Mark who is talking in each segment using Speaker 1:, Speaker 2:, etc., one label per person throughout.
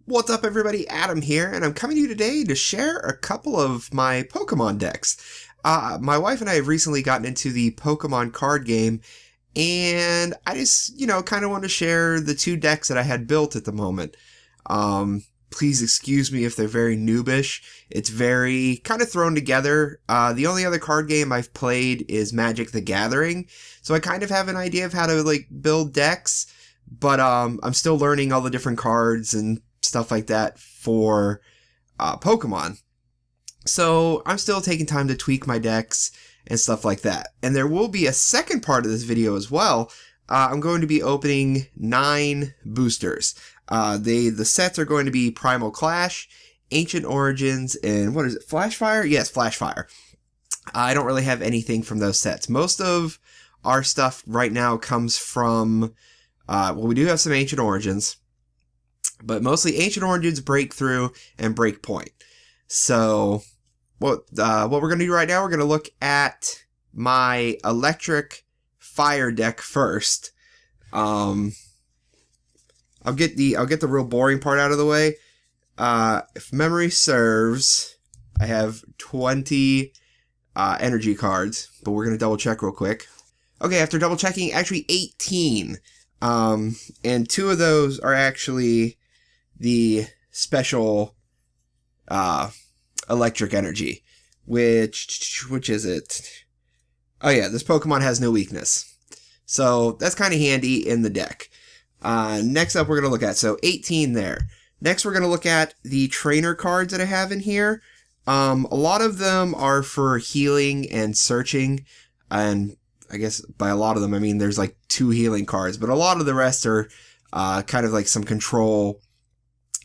Speaker 1: What's up, everybody? Adam here, and I'm coming to you today to share a couple of my Pokemon decks. My wife and I have recently gotten into the Pokemon card game, and I just, kind of want to share the two decks that I had built at the moment. Please excuse me if they're very noobish. It's very kind of thrown together. The only other card game I've played is Magic the Gathering, so I kind of have an idea of how to, build decks, but I'm still learning all the different cards and stuff like that for Pokemon. So I'm still taking time to tweak my decks and stuff like that. And there will be a second part of this video as well. I'm going to be opening 9 boosters. The sets are going to be Primal Clash, Ancient Origins, and what is it, Flashfire? Yes, Flashfire. I don't really have anything from those sets. Most of our stuff right now comes from, we do have some Ancient Origins, but mostly Ancient Origins, Breakthrough, and Breakpoint. So what we're going to do right now, we're going to look at my electric fire deck first. I'll get the real boring part out of the way. If memory serves, I have 20 energy cards, but we're going to double check real quick. Okay, after double checking, actually 18. And 2 of those are actually the special electric energy, which is it? Oh yeah, this Pokemon has no weakness, so that's kind of handy in the deck. Next up, we're going to look at, so 18 there. Next, we're going to look at the trainer cards that I have in here. A lot of them are for healing and searching, and I guess by a lot of them, I mean there's like 2 healing cards, but a lot of the rest are kind of like some control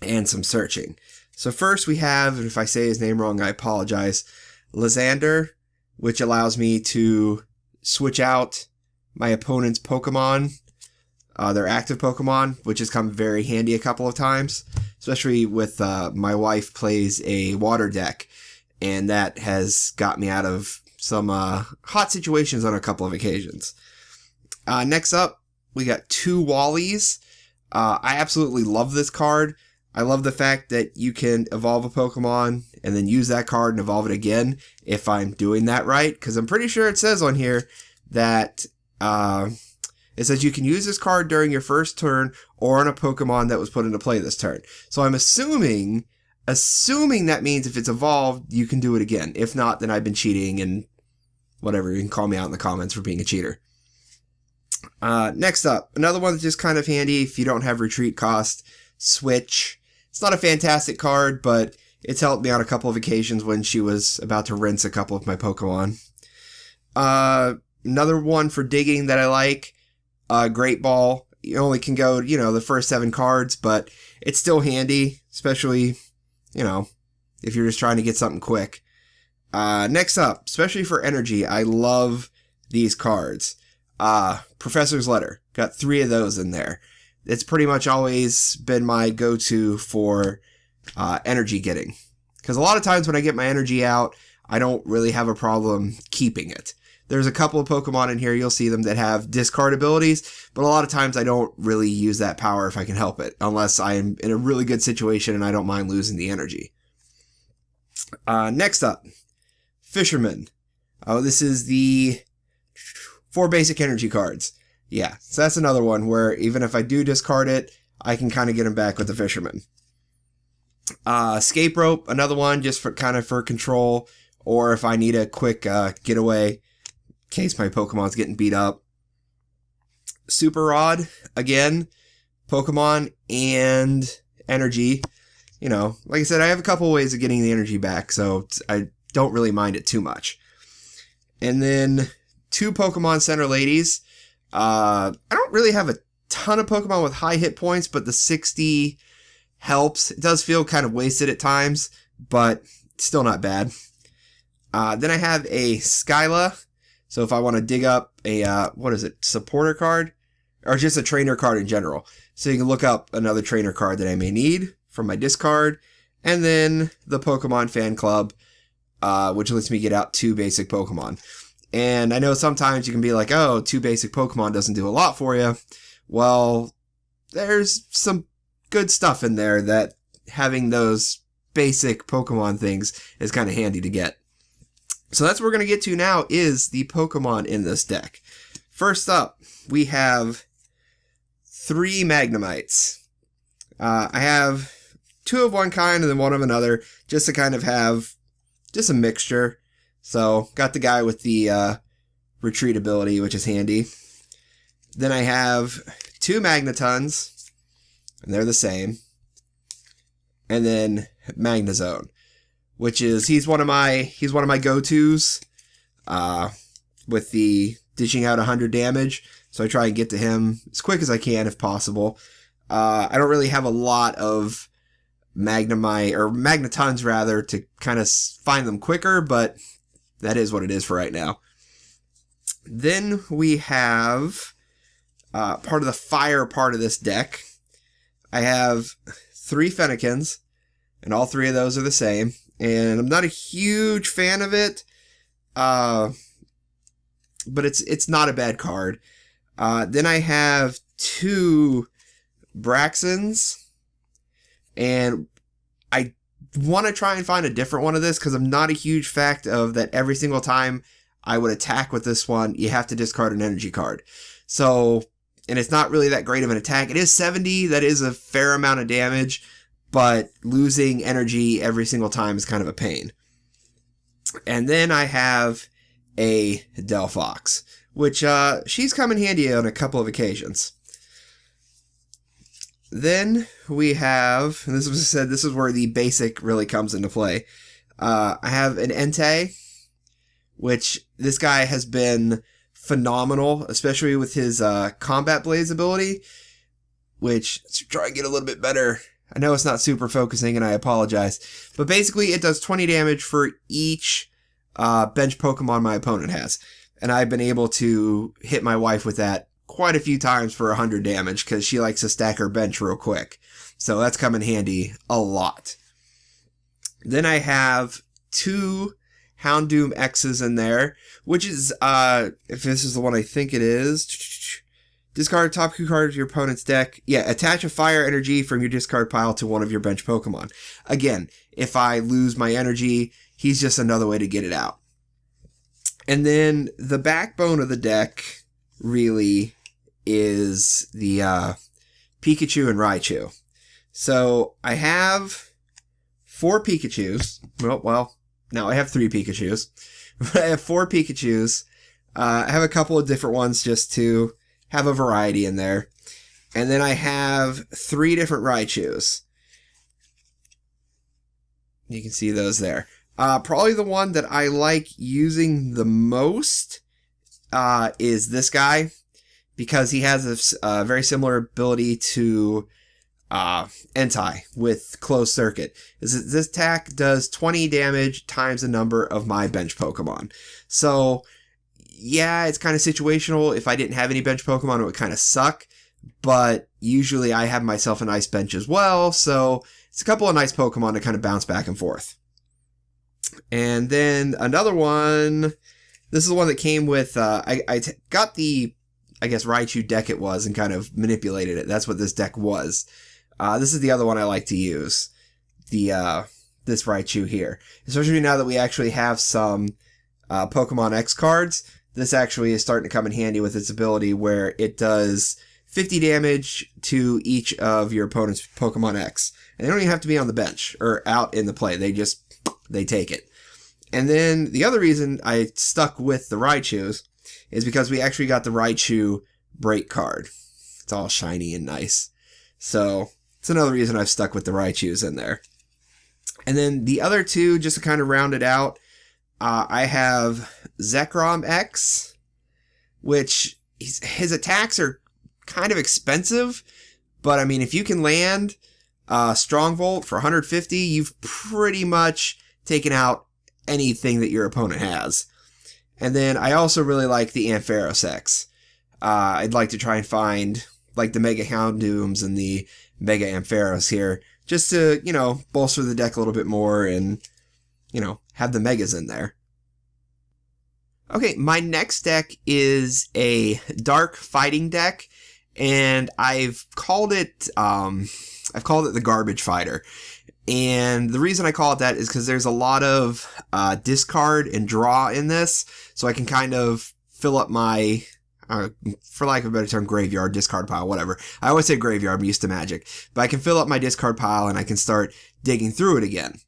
Speaker 1: and some searching. So first we have, and if I say his name wrong, I apologize, Lysander, which allows me to switch out my opponent's Pokemon, their active Pokemon, which has come very handy a couple of times, especially with my wife plays a water deck, and that has got me out of some hot situations on a couple of occasions. Next up, we got 2 Wallies. I absolutely love this card. I love the fact that you can evolve a Pokemon and then use that card and evolve it again if I'm doing that right, because I'm pretty sure it says on here that it says you can use this card during your first turn or on a Pokemon that was put into play this turn. So I'm assuming that means if it's evolved, you can do it again. If not, then I've been cheating, and whatever, you can call me out in the comments for being a cheater. Next up, another one that's just kind of handy if you don't have retreat cost, Switch. It's not a fantastic card, but it's helped me on a couple of occasions when she was about to rinse a couple of my Pokemon. Another one for digging that I like, Great Ball. You only can go, the first 7 cards, but it's still handy, especially, if you're just trying to get something quick. Next up, especially for energy, I love these cards. Professor's Letter. Got 3 of those in there. It's pretty much always been my go-to for energy getting. Because a lot of times when I get my energy out, I don't really have a problem keeping it. There's a couple of Pokemon in here, you'll see them, that have discard abilities, but a lot of times I don't really use that power if I can help it, unless I am in a really good situation and I don't mind losing the energy. Next up, Fisherman. This is the 4 basic energy cards. Yeah, so that's another one where even if I do discard it, I can kind of get them back with the Fisherman. Escape Rope, another one just for control, or if I need a quick getaway in case my Pokemon's getting beat up. Super Rod, again, Pokemon and energy. Like I said, I have a couple ways of getting the energy back, so I don't really mind it too much. And then 2 Pokemon Center Ladies. I don't really have a ton of Pokemon with high hit points, but the 60 helps. It does feel kind of wasted at times, but still not bad. Then I have a Skyla. So if I want to dig up a, supporter card? Or just a trainer card in general. So you can look up another trainer card that I may need from my discard. And then the Pokemon Fan Club, which lets me get out 2 basic Pokemon. And I know sometimes you can be like, oh, 2 basic Pokemon doesn't do a lot for you. Well, there's some good stuff in there that having those basic Pokemon things is kind of handy to get. So that's what we're going to get to now, is the Pokemon in this deck. First up, we have 3 Magnemites. I have 2 of one kind and then 1 of another, just to kind of have just a mixture. So, got the guy with the retreat ability, which is handy. Then I have 2 Magnetons, and they're the same. And then Magnezone, which is, he's one of my go-tos with the dishing out 100 damage. So I try and get to him as quick as I can if possible. I don't really have a lot of Magnemite, or Magnetons rather, to kind of find them quicker, but that is what it is for right now. Then we have part of the fire part of this deck. I have 3 Fennekins, and all 3 of those are the same. And I'm not a huge fan of it, but it's not a bad card. Then I have 2 Braxons, and I want to try and find a different one of this because I'm not a huge fan of that every single time I would attack with this one, you have to discard an energy card. So, and it's not really that great of an attack. It is 70, that is a fair amount of damage, but losing energy every single time is kind of a pain. And then I have a Delphox, which she's come in handy on a couple of occasions. Then we have, and this was said, this is where the basic really comes into play. I have an Entei, which this guy has been phenomenal, especially with his Combat Blaze ability, which, let's try and get a little bit better. I know it's not super focusing, and I apologize. But basically, it does 20 damage for each bench Pokemon my opponent has. And I've been able to hit my wife with that quite a few times for 100 damage, because she likes to stack her bench real quick. So that's come in handy a lot. Then I have 2 Houndoom X's in there, which is, if this is the one I think it is, discard top 2 cards of your opponent's deck. Yeah, attach a fire energy from your discard pile to one of your bench Pokemon. Again, if I lose my energy, he's just another way to get it out. And then the backbone of the deck really is the Pikachu and Raichu. So I have 4 Pikachus. Well, now I have 3 Pikachus. But I have 4 Pikachus. I have a couple of different ones just to have a variety in there. And then I have 3 different Raichus. You can see those there. Probably the one that I like using the most is this guy, because he has a very similar ability to Entei with Closed Circuit. This attack does 20 damage times the number of my bench Pokemon. So, yeah, it's kind of situational. If I didn't have any bench Pokemon, it would kind of suck. But usually I have myself a nice bench as well, so it's a couple of nice Pokemon to kind of bounce back and forth. And then another one, this is the one that came with, I got the, I guess, Raichu deck it was and kind of manipulated it. That's what this deck was. This is the other one I like to use, this Raichu here. Especially now that we actually have some Pokemon X cards, this actually is starting to come in handy with its ability where it does 50 damage to each of your opponent's Pokemon X. And they don't even have to be on the bench or out in the play. They take it. And then the other reason I stuck with the Raichus is because we actually got the Raichu break card. It's all shiny and nice. So it's another reason I've stuck with the Raichus in there. And then the other 2, just to kind of round it out, I have Zekrom X, which his attacks are kind of expensive, but I mean, if you can land Strongvolt for 150, you've pretty much taken out anything that your opponent has. And then I also really like the Ampharos X. I'd like to try and find like the Mega Houndooms and the Mega Ampharos here, just to, bolster the deck a little bit more and, have the Megas in there. Okay, my next deck is a dark fighting deck, and I've called it, I've called it the garbage fighter. And the reason I call it that is because there's a lot of discard and draw in this, so I can kind of fill up my, for lack of a better term, graveyard, discard pile, whatever. I always say graveyard, I'm used to Magic. But I can fill up my discard pile and I can start digging through it again.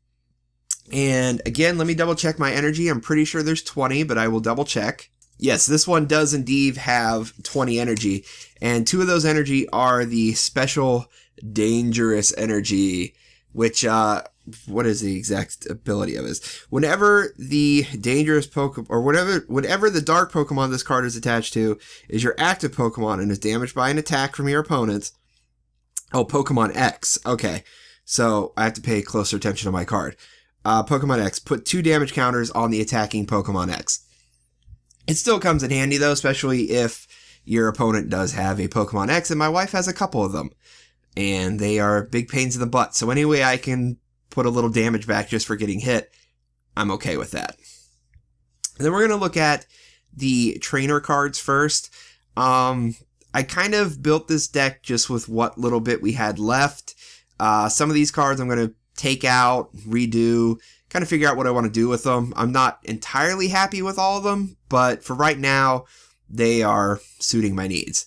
Speaker 1: And again, let me double check my energy. I'm pretty sure there's 20, but I will double check. Yes, this one does indeed have 20 energy. And 2 of those energy are the special dangerous energy, which, what is the exact ability of it? Whenever the dangerous Pokemon, or whenever the dark Pokemon this card is attached to is your active Pokemon and is damaged by an attack from your opponent. Oh, Pokemon X. Okay. So I have to pay closer attention to my card. Pokemon X, put 2 damage counters on the attacking Pokemon X. It still comes in handy though, especially if your opponent does have a Pokemon X, and my wife has a couple of them. And they are big pains in the butt. So any way I can put a little damage back just for getting hit, I'm okay with that. And then we're going to look at the trainer cards first. I kind of built this deck just with what little bit we had left. Some of these cards I'm going to take out, redo, kind of figure out what I want to do with them. I'm not entirely happy with all of them, but for right now, they are suiting my needs.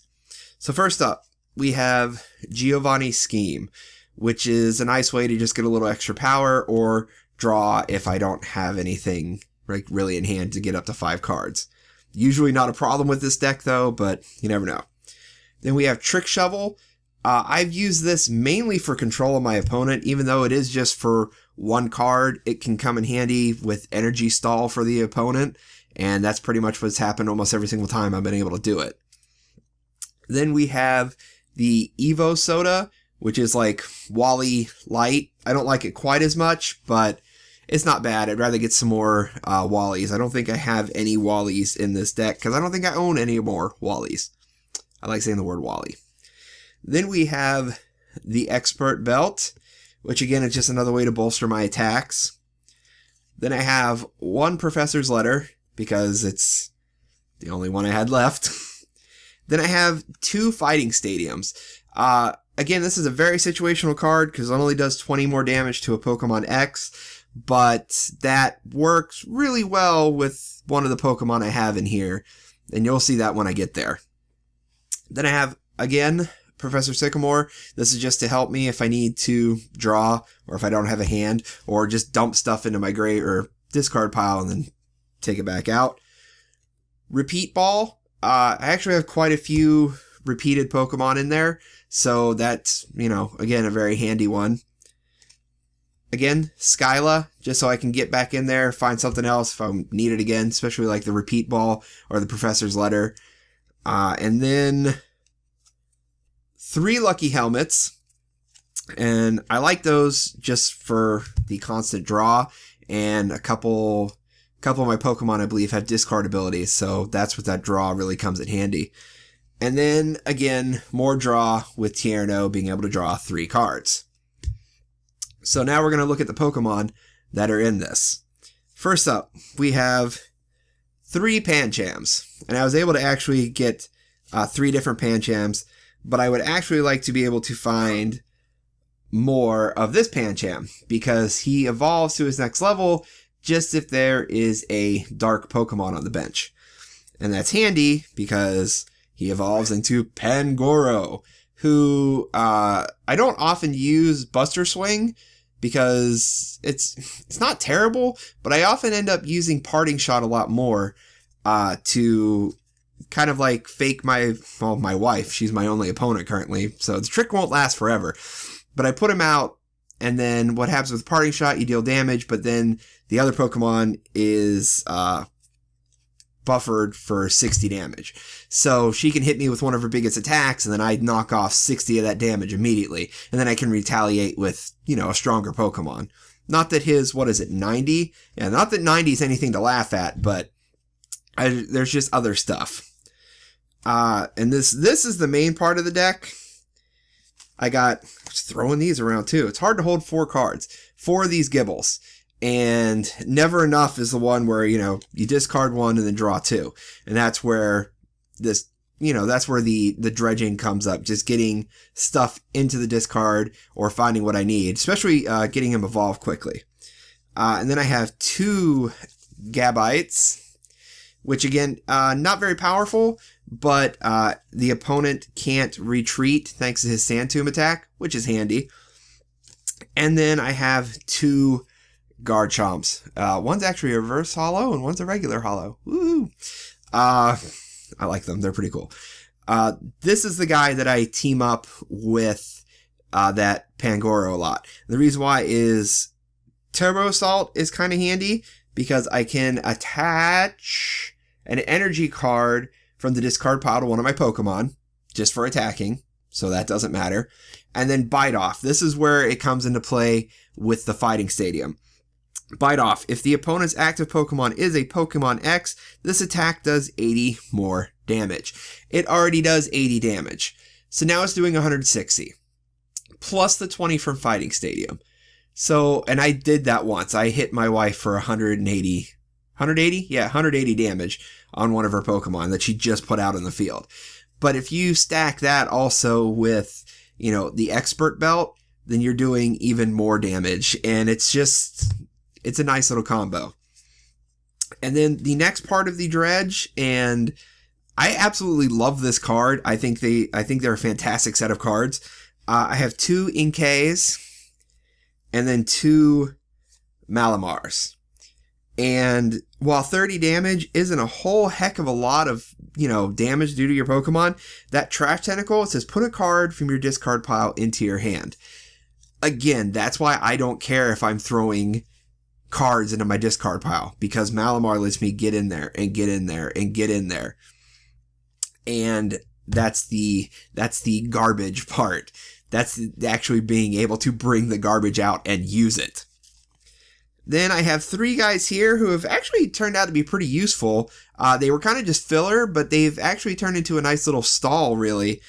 Speaker 1: So first up, we have Giovanni's Scheme, which is a nice way to just get a little extra power or draw if I don't have anything like really in hand to get up to 5 cards. Usually not a problem with this deck though, but you never know. Then we have Trick Shovel. I've used this mainly for control of my opponent, even though it is just for 1 card. It can come in handy with energy stall for the opponent, and that's pretty much what's happened almost every single time I've been able to do it. Then we have the Evo Soda, which is like Wally Light. I don't like it quite as much, but it's not bad. I'd rather get some more Wallies. I don't think I have any Wallies in this deck, because I don't think I own any more Wallies. I like saying the word Wally. Then we have the Expert Belt, which again is just another way to bolster my attacks. Then I have 1 Professor's Letter, because it's the only one I had left. Then I have 2 Fighting Stadiums. Again, this is a very situational card, because it only does 20 more damage to a Pokemon X, but that works really well with one of the Pokemon I have in here, and you'll see that when I get there. Then I have, again, Professor Sycamore. This is just to help me if I need to draw, or if I don't have a hand, or just dump stuff into my gray or discard pile and then take it back out. Repeat Ball. I actually have quite a few repeated Pokemon in there, so that's, again, a very handy one. Again, Skyla, just so I can get back in there, find something else if I need it again, especially like the Repeat Ball or the Professor's Letter. And then 3 Lucky Helmets, and I like those just for the constant draw, and a couple of my Pokemon, I believe, have discard abilities, so that's what that draw really comes in handy. And then, again, more draw with Tierno being able to draw 3 cards. So now we're going to look at the Pokemon that are in this. First up, we have 3 Panchams, and I was able to actually get 3 different Panchams, but I would actually like to be able to find more of this Pancham, because he evolves to his next level just if there is a dark Pokemon on the bench. And that's handy because he evolves into Pangoro, who I don't often use Buster Swing because it's not terrible, but I often end up using Parting Shot a lot more to kind of like fake my wife. She's my only opponent currently, so the trick won't last forever. But I put him out, and then what happens with Parting Shot, you deal damage, but then the other Pokemon is buffered for 60 damage. So she can hit me with one of her biggest attacks, and then I knock off 60 of that damage immediately. And then I can retaliate with, a stronger Pokemon. Not that his, 90? Yeah, not that 90 is anything to laugh at, but there's just other stuff. And this is the main part of the deck. I got, just throwing these around too. It's hard to hold 4 cards. 4 of these Gibbles. And Never Enough is the one where, you discard 1 and then draw 2. And that's where this, that's where the dredging comes up, just getting stuff into the discard or finding what I need, especially getting him evolved quickly. And then I have 2 Gabites, which again, not very powerful, but the opponent can't retreat thanks to his Sand Tomb attack, which is handy. And then I have 2 Garchomps. One's actually a reverse hollow and one's a regular hollow. Woo! I like them. They're pretty cool. This is the guy that I team up with that Pangoro a lot. The reason why is Turbo Assault is kind of handy because I can attach an energy card from the discard pile to one of my Pokemon just for attacking, so that doesn't matter. And then Bite Off. This is where it comes into play with the Fighting Stadium. Bite Off. If the opponent's active Pokemon is a Pokemon X, this attack does 80 more damage. It already does 80 damage. So now it's doing 160. Plus the 20 from Fighting Stadium. So, and I did that once. I hit my wife for 180. 180? Yeah, 180 damage on one of her Pokemon that she just put out in the field. But if you stack that also with, the Expert Belt, then you're doing even more damage. And it's a nice little combo. And then the next part of the dredge, and I absolutely love this card. I think they're a fantastic set of cards. I have 2 Inkays and then 2 Malamars. And while 30 damage isn't a whole heck of a lot of, damage due to your Pokemon, that Trash Tentacle, it says put a card from your discard pile into your hand. Again, that's why I don't care if I'm throwing cards into my discard pile, because Malamar lets me get in there and get in there and get in there. And that's the garbage part. That's actually being able to bring the garbage out and use it. Then I have 3 guys here who have actually turned out to be pretty useful. They were kind of just filler, but they've actually turned into a nice little stall, really.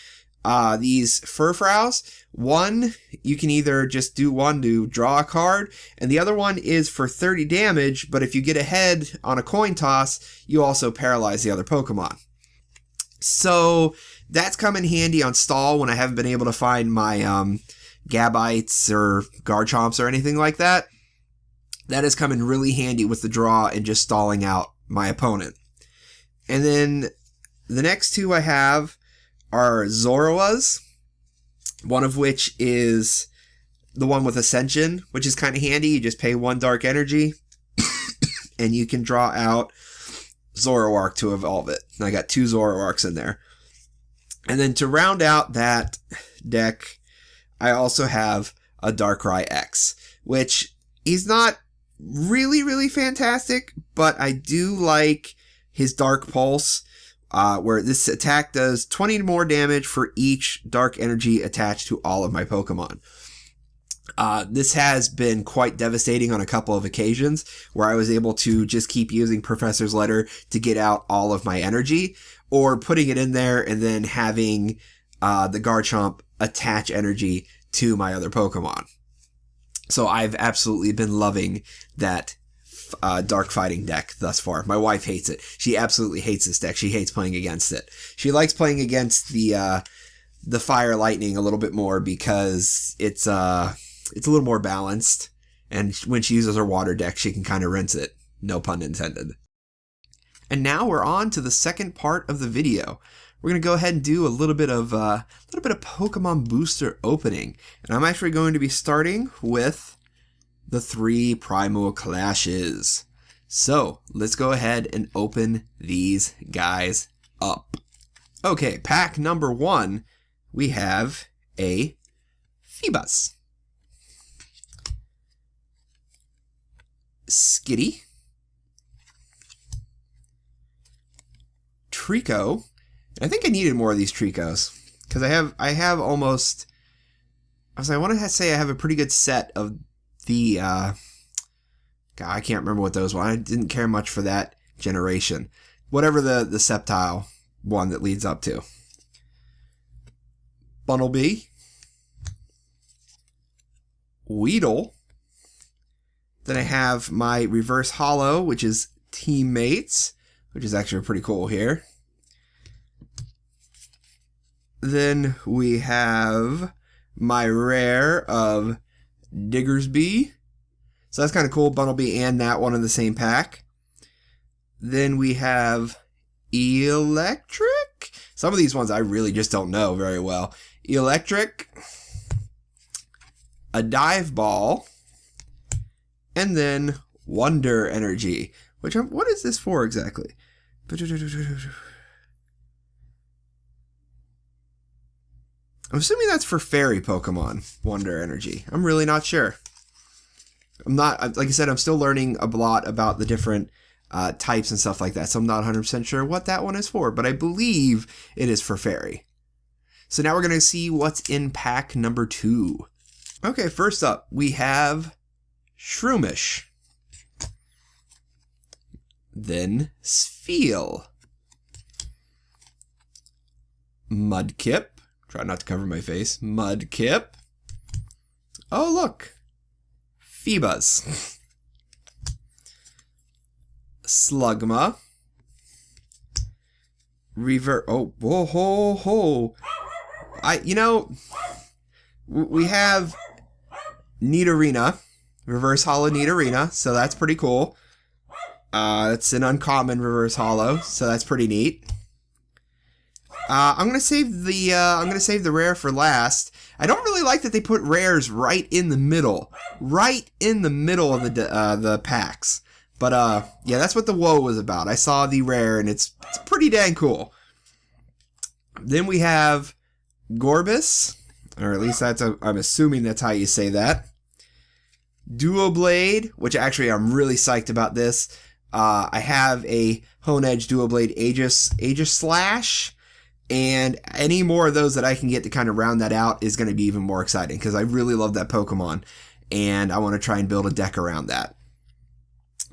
Speaker 1: These Furfrows. One, you can either just do one to draw a card, and the other one is for 30 damage, but if you get ahead on a coin toss, you also paralyze the other Pokemon. So that's come in handy on stall when I haven't been able to find my Gabites or Garchomps or anything like that. That has come in really handy with the draw and just stalling out my opponent. And then the next 2 I have are Zoroas, one of which is the one with Ascension, which is kind of handy. You just pay 1 dark energy and you can draw out Zoroark to evolve it. And I got 2 Zoroarks in there. And then to round out that deck, I also have a Darkrai X, which he's not really, really fantastic, but I do like his Dark Pulse, where this attack does 20 more damage for each dark energy attached to all of my Pokemon. This has been quite devastating on a couple of occasions where I was able to just keep using Professor's Letter to get out all of my energy, or putting it in there and then having the Garchomp attach energy to my other Pokemon. So I've absolutely been loving that dark fighting deck thus far. My wife hates it. She absolutely hates this deck. She hates playing against it. She likes playing against the fire lightning a little bit more because it's a little more balanced. And when she uses her water deck, she can kind of rinse it. No pun intended. And now we're on to the second part of the video. We're going to go ahead and do a little bit of Pokemon booster opening. And I'm actually going to be starting with the 3 Primal Clashes. So let's go ahead and open these guys up. Okay, pack number 1, we have a Phoebus, Skitty, Trico. I think I needed more of these Tricos because I have almost. I want to say I have a pretty good set of the. God, I can't remember what those were. I didn't care much for that generation. Whatever the Sceptile one that leads up to. Bunnelby, Weedle. Then I have my Reverse Hollow, which is Teammates, which is actually pretty cool here. Then we have my rare of Diggersby. So that's kind of cool. Bumblebee and that one in the same pack. Then we have Electric. Some of these ones I really just don't know very well. Electric, a Dive Ball, and then Wonder Energy. What is this for exactly? I'm assuming that's for fairy Pokemon, Wonder Energy. I'm really not sure. I'm not, like I said, I'm still learning a lot about the different types and stuff like that, so I'm not 100% sure what that one is for, but I believe it is for fairy. So now we're going to see what's in pack number 2. Okay, first up, we have Shroomish. Then Spheal. Mudkip. Try not to cover my face. Mudkip. Oh, look. Phoebus. Slugma. Oh, whoa, ho, ho. We have Nidorina. Reverse Holo Nidorina, so that's pretty cool. It's an uncommon reverse holo, so that's pretty neat. I'm gonna save the rare for last. I don't really like that they put rares right in the middle of the packs. But yeah, that's what the woe was about. I saw the rare, and it's pretty dang cool. Then we have Gorbis, or at least I'm assuming that's how you say that. Duoblade, which actually I'm really psyched about this. I have a Honedge Duoblade Aegis Slash, and any more of those that I can get to kind of round that out is going to be even more exciting, because I really love that Pokemon, and I want to try and build a deck around that.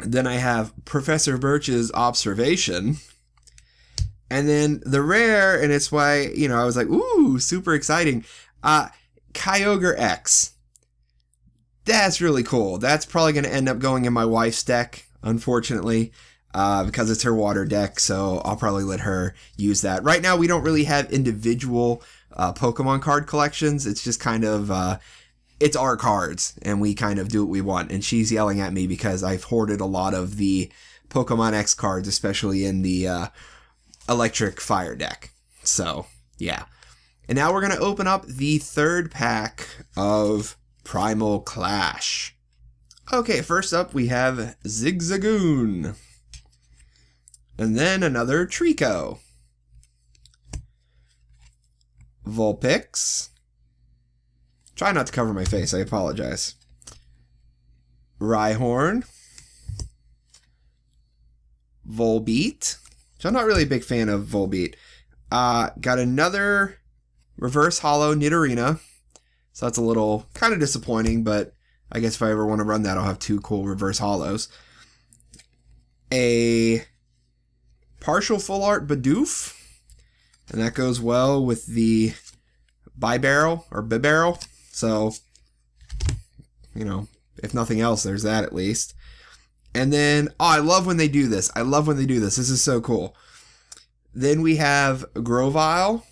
Speaker 1: Then I have Professor Birch's Observation, and then the rare, and it's why, I was like, ooh, super exciting, Kyogre X. That's really cool. That's probably going to end up going in my wife's deck, unfortunately, because it's her water deck, so I'll probably let her use that. Right now, we don't really have individual Pokemon card collections. It's just kind of, it's our cards, and we kind of do what we want. And she's yelling at me because I've hoarded a lot of the Pokemon X cards, especially in the Electric Fire deck. So, yeah. And now we're going to open up the third pack of Primal Clash. Okay, first up we have Zigzagoon. And then another Trico. Vulpix. Try not to cover my face, I apologize. Rhyhorn. Volbeat. So I'm not really a big fan of Volbeat. Got another reverse holo Nidorina. So that's a little kind of disappointing, but I guess if I ever want to run that, I'll have 2 cool reverse holos. A partial full art Bidoof, and that goes well with the Bibarel. So, if nothing else, there's that at least. And then, I love when they do this. This is so cool. Then we have Grovyle,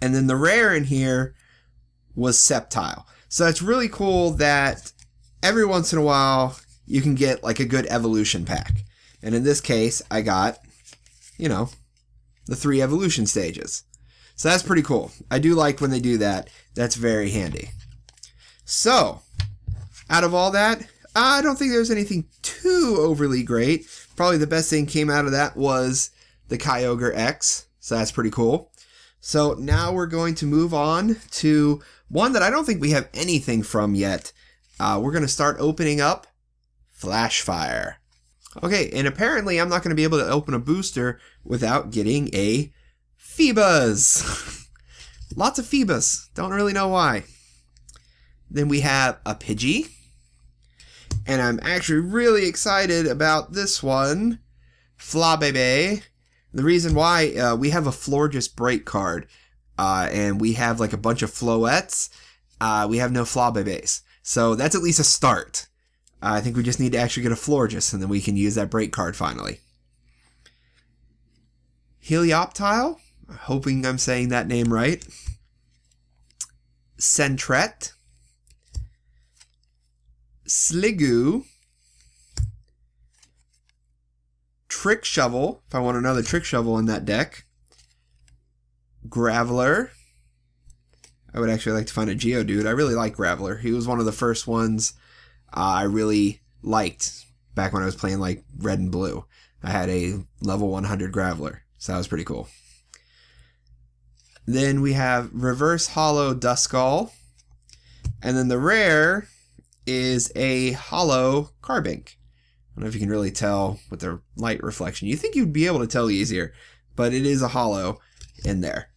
Speaker 1: and then the rare in here was Sceptile. So it's really cool that every once in a while you can get like a good evolution pack. And in this case, I got, the 3 evolution stages. So that's pretty cool. I do like when they do that. That's very handy. So, out of all that, I don't think there's anything too overly great. Probably the best thing came out of that was the Kyogre X. So that's pretty cool. So now we're going to move on to one that I don't think we have anything from yet. We're going to start opening up Flashfire. Okay, and apparently I'm not going to be able to open a booster without getting a Phoebus. Lots of Phoebus. Don't really know why. Then we have a Pidgey. And I'm actually really excited about this one. Flabebe. The reason why, we have a Florges Break card. And we have like a bunch of Floettes. We have no Flabebes. So that's at least a start. I think we just need to actually get a Florges, and then we can use that break card finally. Helioptile, hoping I'm saying that name right. Sentret. Sliggoo. Trick Shovel, if I want another Trick Shovel in that deck. Graveler. I would actually like to find a Geodude. I really like Graveler. He was one of the first ones I really liked back when I was playing like Red and Blue. I had a level 100 Graveler, so that was pretty cool. Then we have Reverse Hollow Duskull. And then the rare is a Hollow Carbink. I don't know if you can really tell with the light reflection. You think you'd be able to tell easier, but it is a hollow in there.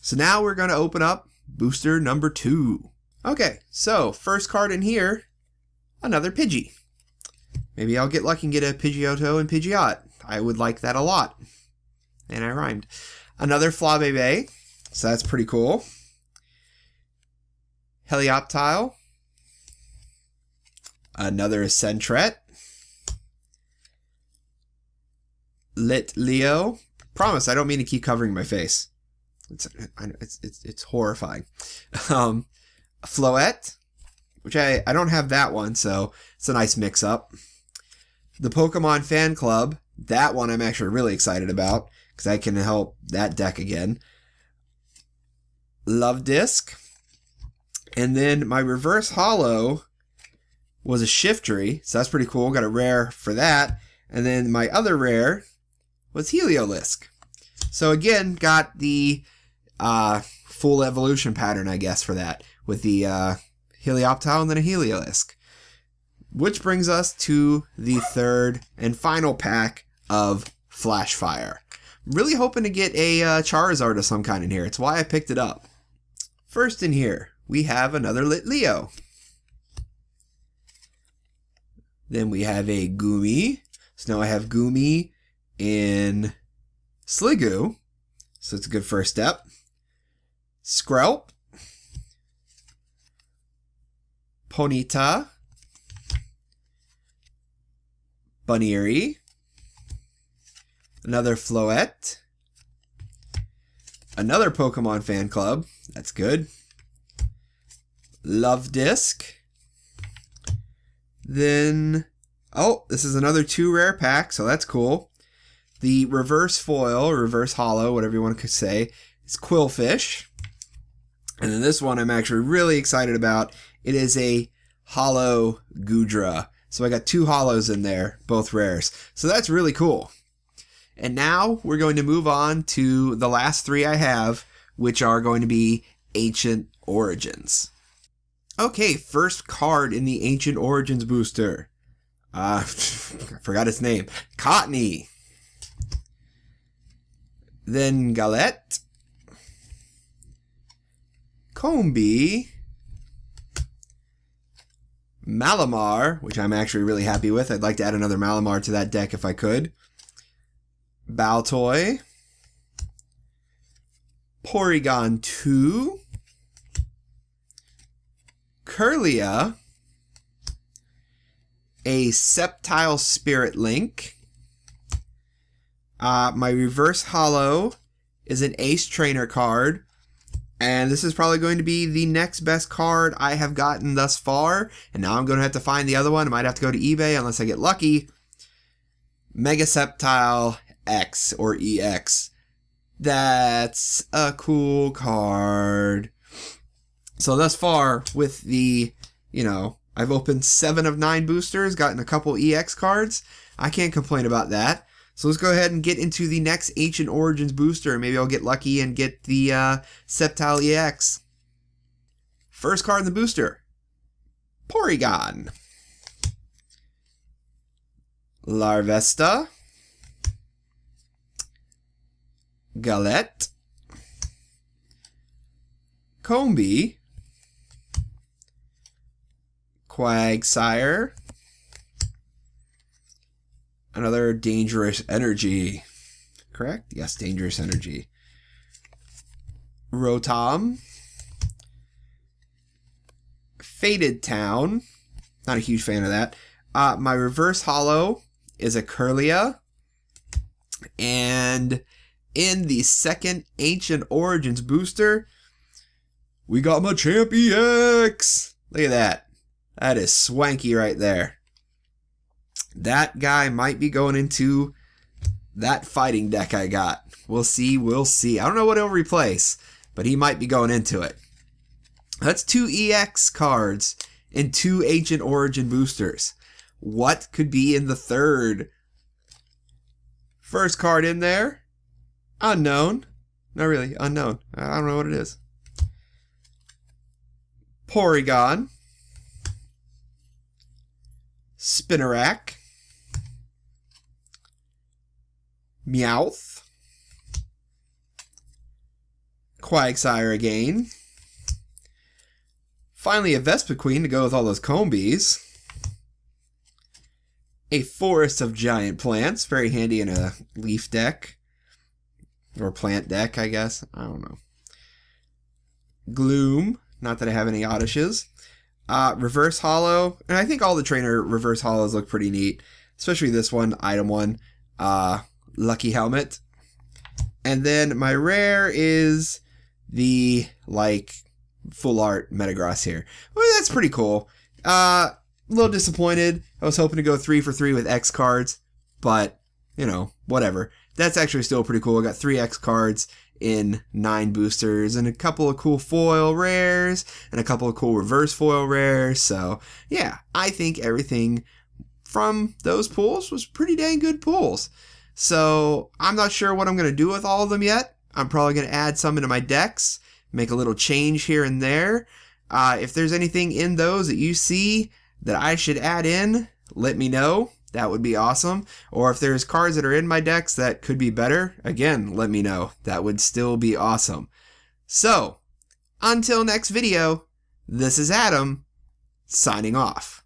Speaker 1: So now we're going to open up booster number 2. Okay, so first card in here, another Pidgey. Maybe I'll get lucky and get a Pidgeotto and Pidgeot. I would like that a lot. And I rhymed. Another Flabébé, so that's pretty cool. Helioptile. Another Sentret. Litleo. Promise, I don't mean to keep covering my face. It's horrifying. Floette, which I don't have that one, so it's a nice mix-up. The Pokemon Fan Club, that one I'm actually really excited about, because I can help that deck again. Love Disc. And then my Reverse Hollow was a Shiftry, so that's pretty cool. Got a rare for that. And then my other rare was Heliolisk. So again, got the full evolution pattern, I guess, for that, with the Helioptile and then a Heliolisk. Which brings us to the third and final pack of Flash Fire. Really hoping to get a Charizard of some kind in here. It's why I picked it up. First in here, we have another Litleo. Then we have a Goomy. So now I have Goomy in Sliggoo. So it's a good first step. Skrelp. Ponyta. Buneary. Another Floette. Another Pokemon Fan Club. That's good. Love Disc. Then, oh, this is another 2 rare pack, so that's cool. The Reverse Foil, Reverse Hollow, whatever you want to say, is Quillfish. And then this one I'm actually really excited about. It is a Hollow Goodra. So I got 2 hollows in there, both rares. So that's really cool. And now we're going to move on to the last 3 I have, which are going to be Ancient Origins. Okay, first card in the Ancient Origins booster. I forgot its name. Cottony. Then Galette. Combee. Malamar, which I'm actually really happy with. I'd like to add another Malamar to that deck if I could. Baltoy. Porygon 2. Kirlia. A Sceptile Spirit Link. My Reverse Hollow is an Ace Trainer card. And this is probably going to be the next best card I have gotten thus far. And now I'm going to have to find the other one. I might have to go to eBay unless I get lucky. Mega Sceptile X or EX. That's a cool card. So thus far with the, I've opened 7 of 9 boosters, gotten a couple EX cards. I can't complain about that. So let's go ahead and get into the next Ancient Origins booster. Maybe I'll get lucky and get the Sceptile EX. First card in the booster. Porygon. Larvesta. Galette. Combee. Quagsire. Another Dangerous Energy. Correct? Yes, Dangerous Energy. Rotom. Faded Town. Not a huge fan of that. My Reverse Hollow is a Kirlia. And In the second Ancient Origins booster, we got Machamp EX. Look at that. That is swanky right there. That guy might be going into that fighting deck I got. We'll see, we'll see. I don't know what he'll replace, but he might be going into it. That's 2 EX cards and 2 Ancient Origin boosters. What could be in the third? First card in there, unknown. Not really, unknown. I don't know what it is. Porygon. Spinarak. Meowth. Quagsire again. Finally a Vespiquen to go with all those Combees. A Forest of Giant Plants, very handy in a leaf deck. Or plant deck, I guess. I don't know. Gloom, not that I have any Oddishes. Reverse Holo, and I think all the trainer Reverse Holos look pretty neat. Especially this one, item 1. Lucky Helmet. And then my rare is the, like, full art Metagross here. Well, that's pretty cool. A little disappointed. I was hoping to go 3 for 3 with X cards, but, you know, whatever. That's actually still pretty cool. I got 3 X cards in 9 boosters and a couple of cool foil rares and a couple of cool reverse foil rares. So, yeah, I think everything from those pulls was pretty dang good pulls. So, I'm not sure what I'm going to do with all of them yet. I'm probably going to add some into my decks, make a little change here and there. If there's anything in those that you see that I should add in, let me know. That would be awesome. Or if there's cards that are in my decks that could be better, again, let me know. That would still be awesome. So, until next video, this is Adam, signing off.